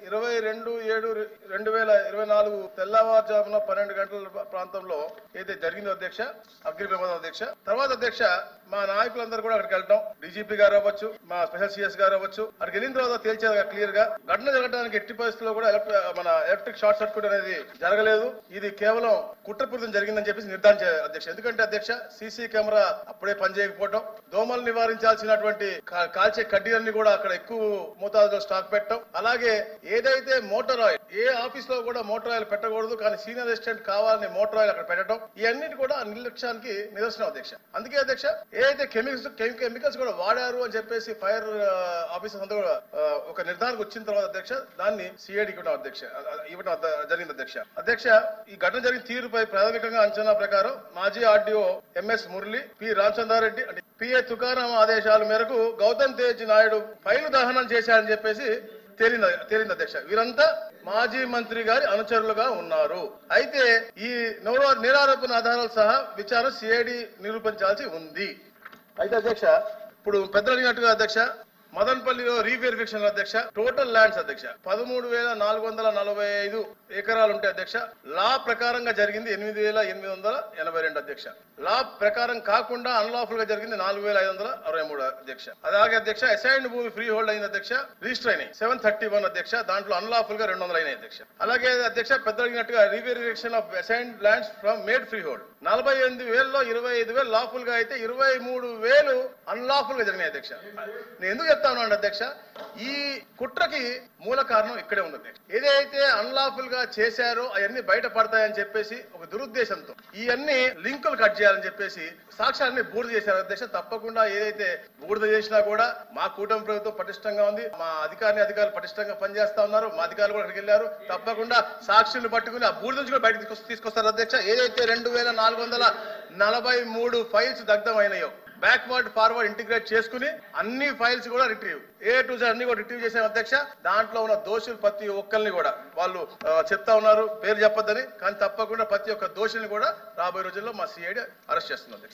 22/7/2024 తెల్లవారుజామున 12 గంటల ప్రాంతంలో ఏదైతే జరిగిందో అధ్యక్ష అగ్ని ప్రమాదం అధ్యక్ష తర్వాత అధ్యక్ష మా నాయకులందరూ కూడా అక్కడికి వెళ్ళటం డీజీపీ గారు అవ్వచ్చు మా స్పెషల్ సిఎస్ గారు అవ్వచ్చు అక్కడికి వెళ్ళిన తర్వాత తేల్చేది క్లియర్ గా ఘటన జరగడానికి ఎట్టి పరిస్థితుల్లో కూడా ఎలక్ట్రిక్ షార్ట్ సర్క్యూట్ అనేది జరగలేదు ఇది కేవలం కుట్రపూరితం జరిగిందని చెప్పేసి నిర్ధారించారు అధ్యక్ష ఎందుకంటే అధ్యక్ష సీసీ కెమెరా అప్పుడే పనిచేయకపోవడం దోమలు నివారించాల్సినటువంటి కాల్చే కడ్డీలన్నీ కూడా అక్కడ ఎక్కువ మోతాదులో స్టాక్ పెట్టడం అలాగే ఏదైతే మోటార్ ఆయిల్ ఏ ఆఫీస్ లో కూడా మోటార్ ఆయిల్ పెట్టకూడదు కానీ సీనియర్ అసిస్టెంట్ కావాలని మోటార్ ఆయిల్ అక్కడ పెట్టడం ఇవన్నిటి కూడా నిర్లక్ష్యానికి నిదర్శనం అధ్యక్ష అందుకే అధ్యక్ష ఏదైతే కెమికల్స్ కూడా వాడారు అని చెప్పేసి ఫైర్ ఆఫీసర్స్ అంతా కూడా ఒక నిర్ధారణకు వచ్చిన తర్వాత అధ్యక్ష దాన్ని సిఐడికి ఇవ్వడం జరిగింది అధ్యక్ష ఈ ఘటన జరిగిన తీరుపై ప్రాథమికంగా అంచనా ప్రకారం మాజీ RDO MS Murali P Ramachandra Reddy అంటే పిఏ తుకారాం ఆదేశాల మేరకు గౌతమ్ తేజ్ నాయుడు ఫైలు దహనం చేశారని చెప్పేసి తేలింది అధ్యక్ష వీరంతా మాజీ మంత్రి గారి అనుచరులుగా ఉన్నారు అయితే ఈ నేరారోపణ ఆధారాలు సహా విచారణ సిఐడి నిరూపించాల్సి ఉంది అయితే అధ్యక్ష ఇప్పుడు పెద్దలు అడిగినట్టుగా అధ్యక్ష మదన్పల్లిలో రీవెరిఫికేషన్ అధ్యక్ష టోటల్ ల్యాండ్స్ అధ్యక్ష 13,445 ఎకరాలు ఉంటాయి అధ్యక్ష లా ప్రకారంగా జరిగింది 8,882 అధ్యక్ష లా ప్రకారం కాకుండా అన్లాఫుల్ గా జరిగింది 4,563 అధ్యక్ష అలాగే అధ్యక్ష అసైన్డ్ భూమి ఫ్రీ హోల్డ్ అయింది అధ్యక్ష రిజిస్టర్ అయినాయి 731 అధ్యక్ష దాంట్లో అన్లాఫుల్ గా 200 అయినాయి అధ్యక్ష అలాగే అధ్యక్ష పెద్ద అడిగినట్టుగా reverification of assigned lands from made free hold 48,000లో 25,000 లాఫుల్ గా అయితే 23,000 అన్లాఫుల్ గా జరిగినాయి అధ్యక్ష నేను ఎందుకు చెప్తా ఉన్నాను అధ్యక్ష ఈ కుట్రకి మూల కారణం ఇక్కడే ఉంది అధ్యక్ష ఏదైతే అన్లాఫుల్ గా చేశారో అవన్నీ బయటపడతాయని చెప్పేసి ఒక దురుద్దేశంతో ఇవన్నీ లింకులు కట్ చేయాలని చెప్పేసి సాక్ష్యాన్ని బూడిద చేశారు అధ్యక్ష తప్పకుండా ఏదైతే బూడిద చేసినా కూడా మా కూటమి ప్రభుత్వం పటిష్టంగా ఉంది మా అధికారులు పటిష్టంగా పనిచేస్తా ఉన్నారు మా అధికారులు కూడా అక్కడికి వెళ్ళారు తప్పకుండా సాక్షులు పట్టుకుని ఆ బూడిద నుంచి కూడా బయటకు తీసుకొస్తారు అధ్యక్ష ఏదైతే 2,443 ఫైల్స్ దగ్ధమైనాయో బ్యాక్వర్డ్ ఫార్వర్డ్ ఇంటిగ్రేట్ చేసుకుని అన్ని ఫైల్స్ కూడా రిట్రీవ్ A to Z అన్ని కూడా రిట్రీవ్ చేసాం అధ్యక్ష దాంట్లో ఉన్న దోషులు ప్రతి ఒక్కరిని కూడా వాళ్ళు చెప్తా ఉన్నారు పేరు చెప్పొద్దని కానీ తప్పకుండా ప్రతి ఒక్క దోషుల్ని కూడా రాబోయే రోజుల్లో మా సిఐడి అరెస్ట్ చేస్తుంది